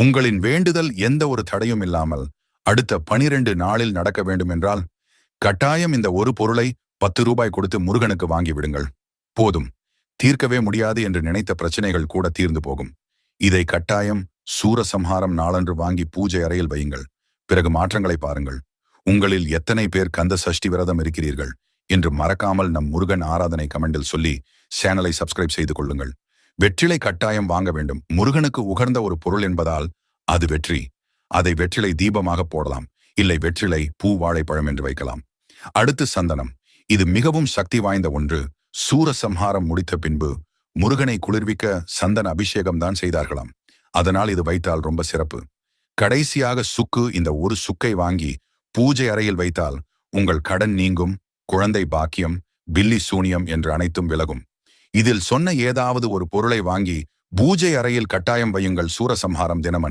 உங்களின் வேண்டுதல் எந்த ஒரு தடையும் இல்லாமல் அடுத்த 12 நாளில் நடக்க வேண்டும் என்றால் கட்டாயம் இந்த ஒரு பொருளை 10 ரூபாய் கொடுத்து முருகனுக்கு வாங்கி விடுங்கள். போதும். தீர்க்கவே முடியாது என்று நினைத்த பிரச்சனைகள் கூட தீர்ந்து போகும். இதை கட்டாயம் சூரசம்ஹாரம் நாளன்று வாங்கி பூஜை அறையில் வையுங்கள். பிறகு மாற்றங்களை பாருங்கள். உங்களில் எத்தனை பேர் கந்த சஷ்டி விரதம் இருக்கிறீர்கள் என்று மறக்காமல் நம் முருகன் ஆராதனை கமெண்டில் சொல்லி சேனலை சப்ஸ்கிரைப் செய்து கொள்ளுங்கள். வெற்றிலை கட்டாயம் வாங்க வேண்டும். முருகனுக்கு உகர்ந்த ஒரு பொருள் என்பதால் அது வெற்றி. அதை வெற்றிலை தீபமாக போடலாம். இல்லை வெற்றிலை பூ வாழைப்பழம் என்று வைக்கலாம். அடுத்து சந்தனம். இது மிகவும் சக்தி வாய்ந்த ஒன்று. சூரசம்ஹாரம் முடித்த பின்பு முருகனை குளிர்விக்க சந்தன அபிஷேகம் தான் செய்தார்களாம். அதனால் இது வைத்தால் ரொம்ப சிறப்பு. கடைசியாக சுக்கு. இந்த ஒரு சுக்கை வாங்கி பூஜை அறையில் வைத்தால் உங்கள் கடன் நீங்கும், குழந்தை பாக்கியம், பில்லி சூனியம் என்று அனைத்தும் விலகும். இதில் சொன்ன ஏதாவது ஒரு பொருளை வாங்கி பூஜை அறையில் கட்டாயம் வையுங்கள் சூரசம்ஹாரம் தினமன்.